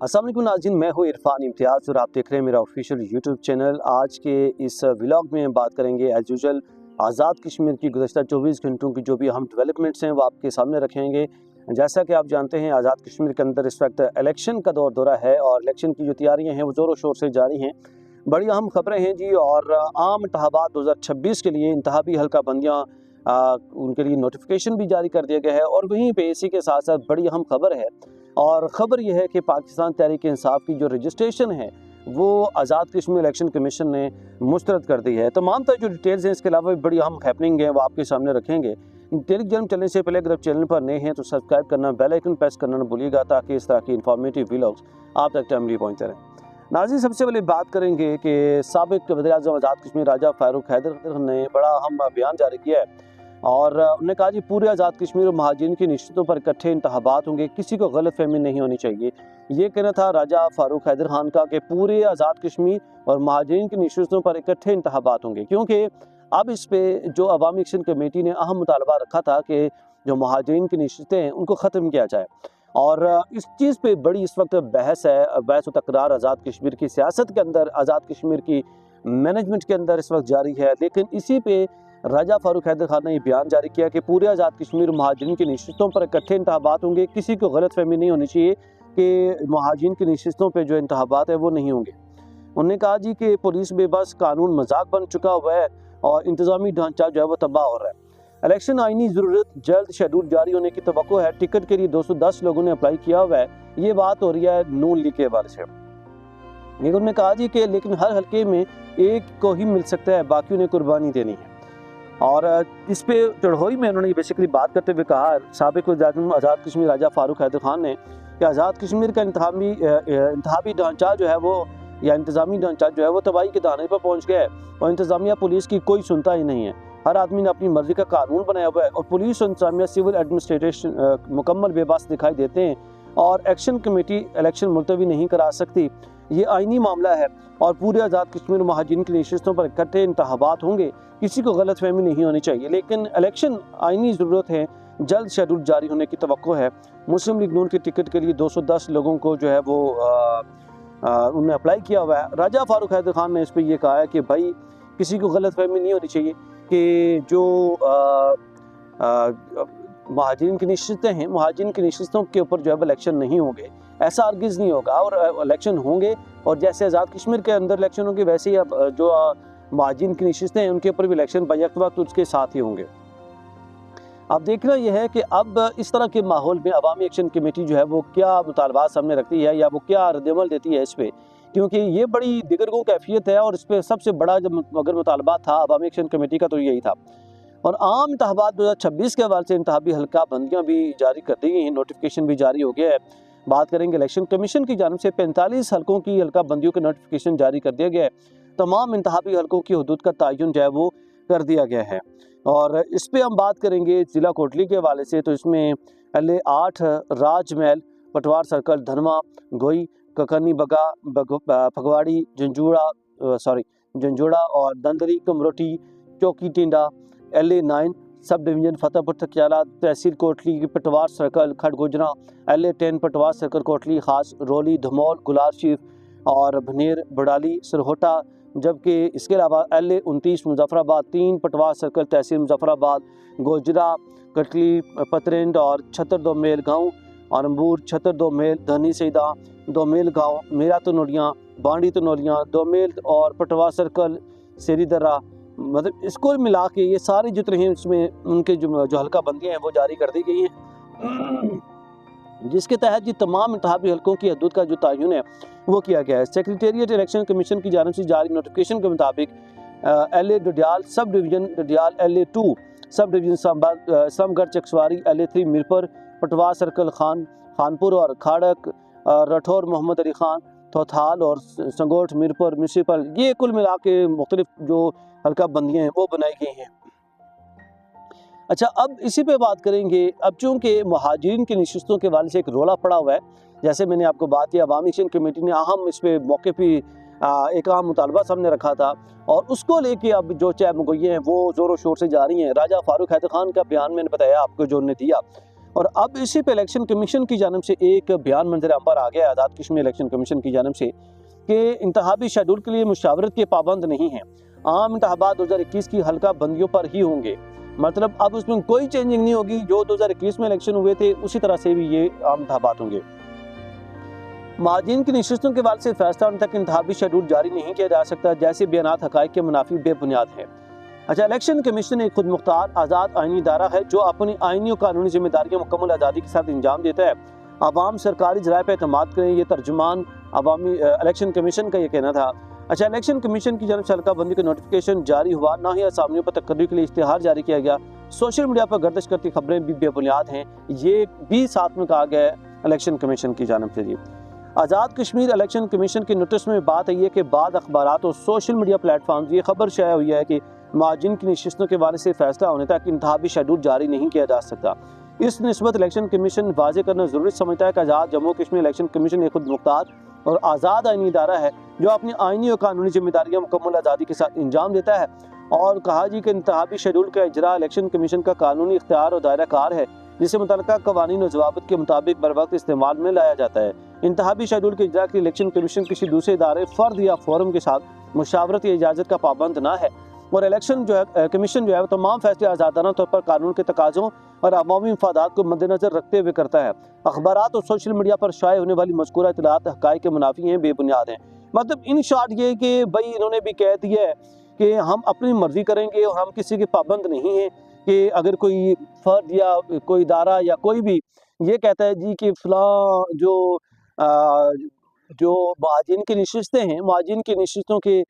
अस्सलाम वालेकुम नाज़रीन, मैं हूँ इरफान इम्तियाज़ और आप देख रहे हैं मेरा ऑफिशियल यूट्यूब चैनल। आज के इस व्लॉग में बात करेंगे एज यूजुअल आज़ाद कश्मीर की गुज़श्ता 24 घंटों की जो भी अहम डेवलपमेंट्स हैं वो आपके सामने रखेंगे। जैसा कि आप जानते हैं, आज़ाद कश्मीर के अंदर इस वक्त इलेक्शन का दौरा है और इलेक्शन की जो तैयारियाँ हैं वो ज़ोरों शोर से जारी हैं। बड़ी अहम खबरें हैं जी। और आम इंतखाबात 2026 के लिए इंतखाबी हल्का बंदियाँ उनके लिए नोटिफिकेशन भी जारी कर दिया गया है। और वहीं पे इसी के साथ साथ बड़ी अहम खबर है, और ख़बर यह है कि पाकिस्तान तहरीक इंसाफ की जो रजिस्ट्रेशन है वो आज़ाद कश्मीर इलेक्शन कमीशन ने मुस्तरद कर दी है। तमाम तरह जो डिटेल्स हैं, इसके अलावा भी बड़ी अहम हैपनिंग है वो आपके सामने रखेंगे। टेलीग्राम चलने से पहले अगर आप चैनल पर नए हैं तो सब्सक्राइब करना, बेल आइकन प्रेस करना ना भूलिएगा, ताकि इस तरह की इंफॉर्मेटिव व्लॉग्स आप तक टाइमली पहुँचते रहें। नाज़रीन, सबसे पहले बात करेंगे कि साबिक़ वज़ीर-ए-आज़म आज़ाद कश्मीर राजा फारूक हैदर ने बड़ा अहम बयान जारी किया है और उन्होंने कहा जी पूरे आज़ाद कश्मीर और महाजिन की निश्चितों पर इकट्ठे इंतखाबात होंगे, किसी को गलतफहमी नहीं होनी चाहिए। ये कहना था राजा फारूक हैदर खान का कि पूरे आज़ाद कश्मीर और महाजिन की निश्चितों पर इकट्ठे इंतखाबात होंगे, क्योंकि अब इस पे जो अवामी एक्शन कमेटी ने अहम मुतालबा रखा था कि जो महाजिन की निश्चितें हैं उनको ख़त्म किया जाए। और इस चीज़ पे बड़ी इस वक्त बहस है, बहस व तकरार आज़ाद कश्मीर की सियासत के अंदर, आज़ाद कश्मीर की मैनेजमेंट के अंदर इस वक्त जारी है। लेकिन इसी पे राजा फारूक हैदर खान ने ये बयान जारी किया कि पूरे आज़ाद कश्मीर महाजिन की नशिस्तों पर इकट्ठे इंतखाबात होंगे, किसी को गलतफहमी नहीं होनी चाहिए कि महाजिन की नशिस्तों पर जो इंतखाबात है वो नहीं होंगे। उन्होंने कहा जी कि पुलिस बेबस, कानून मजाक बन चुका हुआ है और इंतजामी ढांचा जो है वो तबाह हो रहा है। इलेक्शन आईनी ज़रूरत, जल्द शेड्यूल जारी होने की तवक्को है। टिकट के लिए 210 लोगों ने अप्लाई किया हुआ है। ये बात हो रही है नून लीग के हवाले से। लेकिन उन्होंने कहा जी कि लेकिन हर हल्के में एक को ही मिल सकता है, बाकी उन्हें कुर्बानी देनी है। और इस पे चढ़ोई में उन्होंने बेसिकली बात करते हुए कहा, साबिक़ वज़ीर-ए-आज़म आज़ाद कश्मीर राजा फारूक हैदर खान ने, कि आज़ाद कश्मीर का इंतखाबी ढांचा जो है वो, या इंतज़ामी ढांचा जो है वो तबाही के दाने पर पहुंच गया है और इंतज़ामिया पुलिस की कोई सुनता ही नहीं है। हर आदमी ने अपनी मर्जी का कानून बनाया हुआ है और पुलिस और इंतज़ामिया सिविल एडमिनिस्ट्रेशन मुकम्मल बेबस दिखाई देते हैं और एक्शन कमेटी इलेक्शन मुलतवी नहीं करा सकती। ये आईनी मामला है और पूरे आज़ाद कश्मीर महाजिन की नशिस्तों पर इकट्ठे इंतखाबात होंगे, किसी को गलतफहमी नहीं होनी चाहिए। लेकिन इलेक्शन आईनी ज़रूरत है, जल्द शेड्यूल जारी होने की तवक्को है। मुस्लिम लीग नून के टिकट के लिए 210 लोगों को जो है वो उन्होंने अप्लाई किया हुआ है। राजा फारूक हैदर खान ने इस पर यह कहा है कि भाई किसी को गलतफहमी नहीं होनी चाहिए कि जो महाजिन की नशिस्तें हैं, महाजिन की नशिस्तों के ऊपर जो है इलेक्शन नहीं होंगे, ऐसा अर्गिज़ नहीं होगा। और इलेक्शन होंगे और जैसे आज़ाद कश्मीर के अंदर इलेक्शन होंगे, वैसे ही अब जो महाजिन की नशिस्तें हैं उनके ऊपर भी इलेक्शन बैक वक्त उसके साथ ही होंगे। अब देखना यह है कि अब इस तरह के माहौल में अवामी एक्शन कमेटी जो है वो क्या मुतालबात सामने रखती है या वो क्या रद्दअमल देती है इस पर, क्योंकि ये बड़ी दिगरगों कैफियत है। और इस पर सबसे बड़ा जब अगर मुतालबा था अवामी एक्शन कमेटी का तो यही था। और आम इंतखाबात 2026 के हवाले से इंतखाबी हल्का बंदियाँ भी जारी कर दी गई हैं, नोटिफिकेशन भी जारी हो गया है। बात करेंगे इलेक्शन कमीशन की जानिब से 45 हल्कों की हल्का बंदियों का नोटिफिकेशन जारी कर दिया गया है। तमाम इंतखाबी हल्कों की हदूद का तयन जो है वो कर दिया गया है। और इस पर हम बात करेंगे ज़िला कोटली के हवाले से, तो इसमें LA 8 राजमहल, पटवार सर्कल, धनमा, गोई, ककनी बगा, फगवाड़ी, जंजूड़ा और दंदरी, कमरोटी, चौकी टिंडा, LA 9 सब डिवीज़न फतेहपुर तकियाला, तहसील कोटली की पटवार सर्कल, खड़गोजरा, LA 10 पटवार सर्कल कोटली खास, रोली, धमौल, गुलार शीफ और भनेर, बड़ाली, सरहोटा। जबकि इसके अलावा LA 29 मुजफ्फराबाद, 3 पटवार सर्कल तहसील मुजफ्फराबाद, गोजरा, कटली, पतरेंड और छतर दो मेल गाँव, आरम्बूर, छतर दो मेल, धनी सईदा, दो मेल गाँव, मेरा तनोलियाँ, बांडी तनोलियाँ, दो मेल और पटवार सर्कल सेरी दर्रा। मतलब इसको मिला के ये सारे जितने हैं इसमें उनके जो हल्का बंदियाँ हैं वो जारी कर दी गई हैं, जिसके तहत जी तमाम इंतखाबी हल्कों की हदूद का जो तयन है वो किया गया है। सेक्रेटेरिएट इलेक्शन कमीशन की जानिब से जारी नोटिफिकेशन के मुताबिक LA Dadiyal sub division Dadiyal, LA 2 subdivision Samgarh Chakswari, LA 3 Mirpur, patwar circle Khanpur और खाड़क, रठौर मोहम्मद अली खान, थोथाल और संगोठ मिरपुर म्यूनसिपल। ये कुल मिला के मुख्तलिफ जो हल्का बंदियाँ हैं वो बनाई गई हैं। अच्छा, अब इसी पे बात करेंगे। अब चूँकि महाजिरीन की नशिस्तों के हवाले से एक रोला पड़ा हुआ है, जैसे मैंने आपको बात किया, अवामी एक्शन कमेटी ने अहम इस पे मौके पे एक अहम मुतालबा सामने रखा था और उसको लेके अब जो चाय मुगैये हैं वो ज़ोरों शोर से जा रही हैं। राजा फारूक हैदर खान का बयान मैंने बताया आपको जो उन्होंने दिया, और अब इसी पे इलेक्शन कमीशन की जानिब से एक बयान मंजर अंबर आ गया आज़ाद कश्मीर इलेक्शन कमीशन की जानिब से कि इंतखाबी शेड्यूल के लिए मुशावरत के पाबंद नहीं हैं, आम इंतखाबात 2021 की हल्का बंदियों पर ही होंगे। मतलब अब उसमें कोई चेंजिंग नहीं होगी, जो 2021 में इलेक्शन हुए थे उसी तरह से भी ये आम इंतखाबात होंगे। माजिन की नशिस्तों के बाद से फैसला होने तक इंतखाबी शेड्यूल जारी नहीं किया जा सकता, जैसे बयानात हकाइक के मुनाफी बेबुनियाद है। अच्छा, इलेक्शन कमीशन एक खुद मुख्तार आज़ाद आइनी इदारा है जो अपनी आइनी और कानूनी जिम्मेदारियां मुकम्मल आज़ादी के साथ अंजाम देता है। आवाम सरकारी जराए पर एतमाद करें, ये तर्जुमान अवामी इलेक्शन कमीशन का ये कहना था। अच्छा, इलेक्शन कमीशन की जानब से हल्का बंदी का नोटिफिकेशन जारी हुआ, ना ही असामियों पर तकर्री के लिए इश्तिहार जारी किया गया। सोशल मीडिया पर गर्दिश करती खबरें भी बेबुनियाद हैं, ये भी साथ में कहा गया है इलेक्शन कमीशन की जानब से। जी, आज़ाद कश्मीर इलेक्शन कमीशन के नोटिस में बात है कि बाद अखबारात और सोशल मीडिया प्लेटफॉर्म ये खबर शाया हुई है कि मार्जिन की नशिस्तों के वाले से फैसला होने तक इंतखाबी शेड्यूल जारी नहीं किया जा सकता। इस निस्बत इलेक्शन कमीशन वाजे करना जरूरी समझता है कि आज़ाद जम्मू कश्मीर इलेक्शन कमीशन एक खुद मुख्तार और आज़ाद आइनी इदारा है जो अपनी आइनी और कानूनी जिम्मेदारियां मुकम्मल आज़ादी के साथ अंजाम देता है। और कहा जी कि इंतखाबी शेड्यूल का इजरा इलेक्शन कमीशन का कानूनी इख्तियार और दायरा कार है, जिसे मुतल्लिका कवानीन और ज़वाबित के मुताबिक बर वक्त इस्तेमाल में लाया जाता है। इंतखाबी शेड्यूल के इजरा के इलेक्शन कमीशन किसी दूसरे इदारे, फर्द या फोरम के साथ मुशावरत या इजाज़त का पाबंद ना है और इलेक्शन जो है कमीशन जो है तमाम फैसले आज़ादाना तौर पर कानून के तकाज़ों और अवामी मफादात को मद्देनजर रखते हुए करता है। अखबारात और सोशल मीडिया पर शाये होने वाली मज़कूरा इत्तलात हक़ाइक़ के मुनाफी हैं, बेबुनियाद हैं। मतलब इन शॉर्ट ये कि भाई इन्होंने भी कह दिया है कि हम अपनी मर्जी करेंगे और हम किसी के पाबंद नहीं हैं कि अगर कोई फर्द या कोई इदारा या कोई भी ये कहता है जी कि फ़लाँ जो माजिन की नशिस्तें हैं, माजिन की नशिस्तों के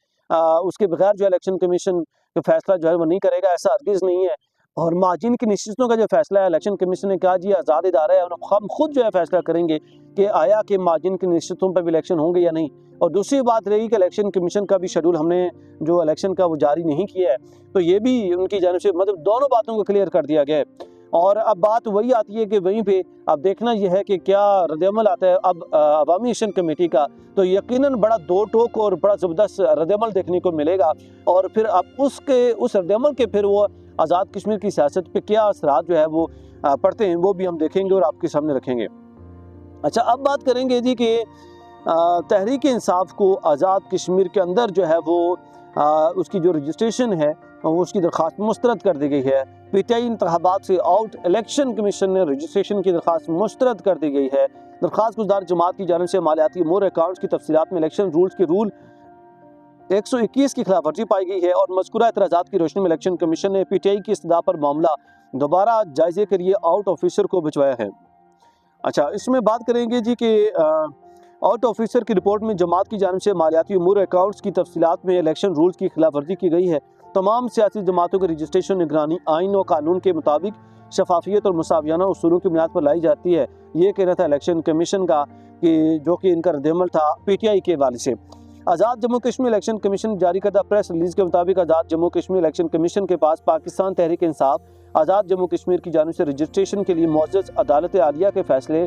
उसके बगैर जो इलेक्शन कमीशन का फैसला जो है वो नहीं करेगा, ऐसा हरगिज़ नहीं है। और माजिन की नशिस्तों का जो फैसला है इलेक्शन कमीशन ने कहा जी आज़ाद इदारा है और हम खुद जो है फैसला करेंगे कि आया कि माजिन की नशिस्तों पर भी इलेक्शन होंगे या नहीं। और दूसरी बात रही कि इलेक्शन कमीशन का भी शेड्यूल हमने जो इलेक्शन का वो जारी नहीं किया है, तो ये भी उनकी जानिब से मतलब दोनों बातों को क्लियर कर दिया गया है। और अब बात वही आती है कि वहीं पे अब देखना यह है कि क्या रद्द-ए-अमल आता है अब अवामी एक्शन कमेटी का, तो यकीनन बड़ा दो टोक और बड़ा ज़बरदस्त रद्द-ए-अमल देखने को मिलेगा। और फिर अब उस रद्द-ए-अमल के फिर वो आज़ाद कश्मीर की सियासत पे क्या असरात जो है वो पड़ते हैं, वो भी हम देखेंगे और आपके सामने रखेंगे। अच्छा, अब बात करेंगे जी कि तहरीक इंसाफ को आज़ाद कश्मीर के अंदर जो है वो उसकी जो रजिस्ट्रेशन है उसकी दरख्वास्त मुस्तरद कर दी गई है। पीटीआई इंतखाबात से आउट, इलेक्शन कमीशन ने रजिस्ट्रेशन की दरख्वास्त मुस्तरद कर दी गई है। दरख्वास्त गुजार जमात की जानिब से मालियाती अमूर अकाउंट्स की तफसीलात में इलेक्शन रूल्स के रूल 121 की खिलाफ वर्जी पाई गई है और मज़कूरा एतराज़ात की रोशनी में इलेक्शन कमीशन ने पीटीआई की इस्तदा पर मामला दोबारा जायजे के लिए आउट ऑफिसर को भिजवाया है। अच्छा, इसमें बात करेंगे जी कि आउट ऑफिसर की रिपोर्ट में जमात की जानिब से मालियाती अमूर अकाउंट्स की तफसीलात में इलेक्शन रूल्स की खिलाफ वर्जी की गई है। तमाम सियासी जमातों की रजिस्ट्रेशन निगरानी आइन और कानून के मुताबिक शफाफियत और मुसावियाना उसूलों की बुनियाद पर लाई जाती है। ये कहना था इलेक्शन कमीशन का कि जो कि इनका रद्द-ए-अमल था पीटीआई के हवाले से। आज़ाद जम्मू कश्मीर इलेक्शन कमीशन जारी करदा प्रेस रिलीज़ के मुताबिक आज़ाद जम्मू कश्मीर इलेक्शन कमीशन के पास पाकिस्तान तहरीक इंसाफ आज़ाद जम्मू कश्मीर की जानिब से रजिस्ट्रेशन के लिए मुअज़्ज़ज़ अदालत आलिया के फैसले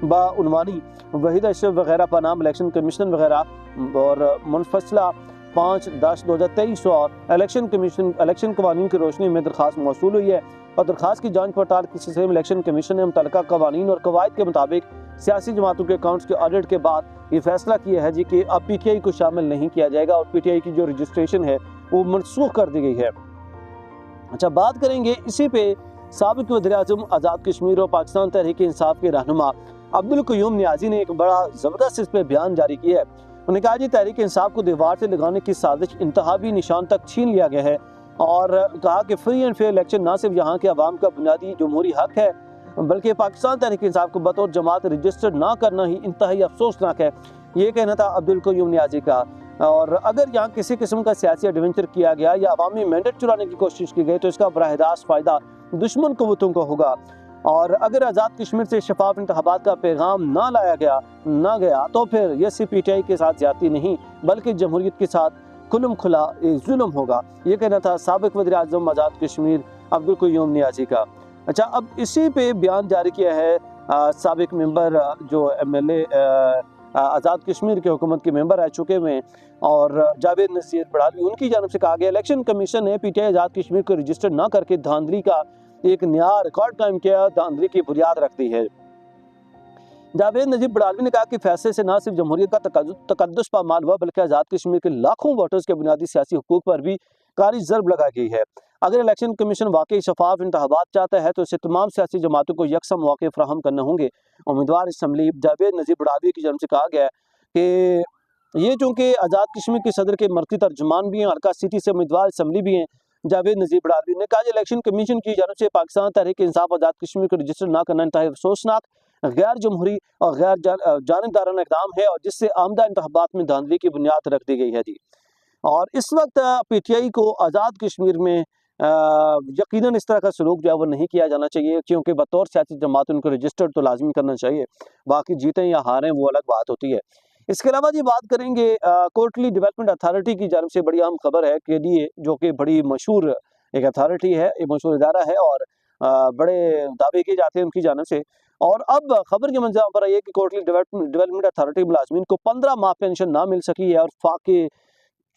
बाउनवानी वहीद अशरफ वगैरह पर नाम इलेक्शन कमीशन वगैरह और मुनफसला 5/10/2023 और इलेक्शन कवानीन की रोशनी में दरख्वास्त मौसूल हुई है और दरख्वास्त की जांच पड़ताल की सिलसिले में इलेक्शन कमीशन ने मुतल्लिका कवानीन और कवायद के मुताबिक सियासी जमातों के अकाउंट्स के ऑडिट के बाद ये फैसला किया है जी कि अब पीटीआई को शामिल नहीं किया जाएगा और पीटीआई की जो रजिस्ट्रेशन है वो मनसूख कर दी गई है। अच्छा, बात करेंगे इसी पे साबिक वज़ीर-ए-आज़म आज़ाद कश्मीर और पाकिस्तान तहरीक इंसाफ के रहनुमा अब्दुल क़य्यूम नियाज़ी ने एक बड़ा ज़बरदस्त इस पर बयान जारी किया है। उन्होंने कहा जी तहरीक इंसाफ को दीवार से लगाने की साजिश इंतहाबी निशान तक छीन लिया गया है और कहा कि फ्री एंड फेयर इलेक्शन न सिर्फ यहाँ के अवाम का बुनियादी जमहूरी हक है बल्कि पाकिस्तान तहरीक इंसाफ को बतौर जमात रजिस्टर्ड ना करना ही इंतहाई अफसोसनाक है। ये कहना था अब्दुल क़य्यूम नियाज़ी का। और अगर यहाँ किसी किस्म का सियासी एडवेंचर किया गया या अवामी मैंडेट चुराने की कोशिश की गई तो इसका बराह रास्त फ़ायदा दुश्मन क़ुव्वतों को होगा। और अगर आज़ाद कश्मीर से शफाफ इंतखाबात का पैगाम ना लाया गया तो फिर ये सिर्फ पीटीआई के साथ ज्यादती नहीं बल्कि जमहूरियत के साथ खुलम खुला जुल्म होगा। ये कहना था साबिक वज़ीर-ए-आज़म आज़ाद कश्मीर अब्दुल क़य्यूम नियाज़ी का। अच्छा, अब इसी पे बयान जारी किया है साबिक मेंबर जो एमएलए आज़ाद कश्मीर के हुकूमत के मेंबर रह चुके हुए और जावेद नसीर बड़ालवी, उनकी जानिब से कहा गया इलेक्शन कमीशन ने पीटीआई आज़ाद कश्मीर को रजिस्टर न करके धांधली का एक नया रिकॉर्ड कायम किया, धांधली की बुनियाद रख दी है। जावेद नजीब बड़ालवी ने कहा कि फैसले से न सिर्फ जमहूरियत का तकद्दुस पामाल हुआ, बल्कि आज़ाद कश्मीर के लाखों वोटर्स के बुनियादी सियासी हुकूक पर भी कारी ज़र्ब लगाई गई है। अगर इलेक्शन कमीशन वाकई शफाफ इंतखाबात चाहता है तो इसे तमाम सियासी जमातों को यकसा मौके फराहम करने होंगे। उम्मीदवार असम्बली जावेद नजीब बड़ालवी की जानब से कहा गया कि ये चूँकि आज़ाद कश्मीर के सदर के मरकज़ी तर्जुमान भी हैं, हल्का सिटी से उम्मीदवार असम्बली भी हैं। जावेद नजीब बड़ालवी ने कहा, इलेक्शन कमीशन की जानब से पाकिस्तान तहरीक इंसाफ आज़ाद कश्मीर को रजिस्टर न करना इंतहाई अफसोसनाक, गैर जमहूरी और गैर जानिबदाराना इक़दाम है, और जिससे आमदा इंतखाबात में धांधली की बुनियाद रख दी गई है जी। और इस वक्त पीटीआई को आज़ाद कश्मीर में यकीनन इस तरह का सलूक जो है वो नहीं किया जाना चाहिए, क्योंकि बतौर सियासी जमात उनको रजिस्टर तो लाजमी करना चाहिए। बाकी जीतें या हारें वो अलग बात होती है। इसके अलावा जी बात करेंगे कोटली डेवलपमेंट अथॉरिटी की जानब से बड़ी अहम खबर है कि लिए, जो कि बड़ी मशहूर एक अथॉरिटी है, एक मशहूर इदारा है, और बड़े दावे किए जाते हैं उनकी जानब से। और अब खबर के मंजर पर आई है कि कोटली डेवलपमेंट अथॉरिटी मुलाजमीन को 15 माह पेंशन ना मिल सकी है, और फाके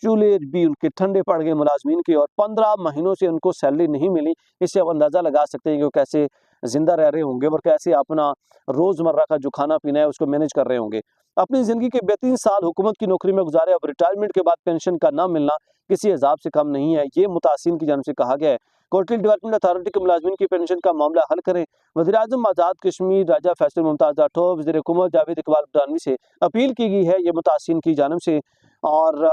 चूल्हे भी उनके ठंडे पड़ गए मुलाजमीन के, और 15 महीनों से उनको सैलरी नहीं मिली। इससे आप अंदाज़ा लगा सकते हैं कि वो कैसे जिंदा रह रहे होंगे और कैसे अपना रोज़मर्रा का जो खाना पीना है उसको मैनेज कर रहे होंगे। अपनी ज़िंदगी के 32 साल हुकूमत की नौकरी में गुजारे, अब रिटायरमेंट के बाद पेंशन का ना मिलना किसी अजाब से कम नहीं है, ये मुतासिन की जानब से कहा गया है। कोटली डेवलपमेंट अथॉरिटी के मुलाजमीन की पेंशन का मामला हल करें। वज़ीर-ए-आज़म आज़ाद कश्मीर राजा फैसल मुमताज़ राठौर, वज़ीर हुकूमत जावेद इकबाल बदानवी से अपील की गई है, ये मुतासिन की जानब से। और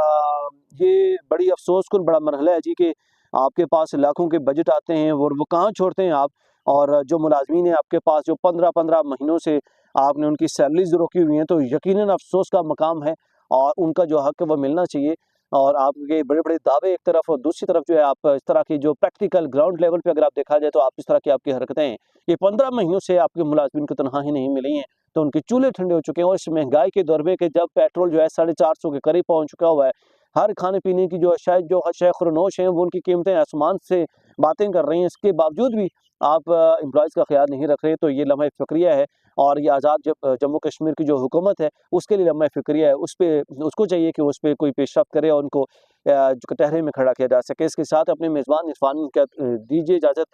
ये बड़ी अफसोसकुन बड़ा मरहला है जी कि आपके पास लाखों के बजट आते हैं और वो कहाँ छोड़ते हैं आप। और जो मुलाजमीन हैं आपके पास, जो 15-15 महीनों से आपने उनकी सैलरीज रोकी हुई हैं, तो यकीनन अफसोस का मकाम है, और उनका जो हक है वो मिलना चाहिए। और आपके बड़े-बड़े दावे एक तरफ, और दूसरी तरफ जो है आप इस तरह की जो प्रैक्टिकल ग्राउंड लेवल पे अगर आप देखा जाए तो आप इस तरह की आपकी हरकतें हैं। ये 15 महीनों से आपके मुलाजमीन को तनख्वाहें नहीं मिली हैं, तो उनके चूल्हे ठंडे हो चुके हैं। और इस महंगाई के दौर में कि जब पेट्रोल जो है 450 के करीब पहुँच चुका हुआ है, हर खाने पीने की जो शायद जो अशिया खुरनोश हैं वो उनकी कीमतें आसमान से बातें कर रही हैं, इसके बावजूद भी आप एम्प्लॉयज़ का ख्याल नहीं रख रहे, तो ये लम्हा फ़िक्रिया है। और ये आज़ाद जम्मू कश्मीर की जो हुकूमत है उसके लिए लम्हा फ़िक्रिया है, उसको चाहिए कि उस पे कोई पेशरफ़्त करे और उनको जो कटहरे में खड़ा किया जा सके। इसके साथ अपने मेज़बान इरफान को दीजिए इजाज़त।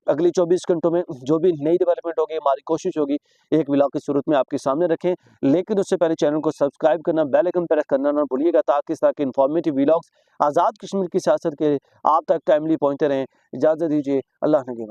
अगली 24 घंटों में जो भी नई डेवलपमेंट होगी, हमारी कोशिश होगी एक व्लॉग की सूरत में आपके सामने रखें, लेकिन उससे पहले चैनल को सब्सक्राइब करना, बेल आइकन प्रेस करना ना भूलिएगा, ताकि इस तरह के इन्फॉर्मेटिव व्लॉग्स आज़ाद कश्मीर की सियासत के आप तक टाइमली पहुँचते रहें। इजाज़त दीजिए, अल्लाह ने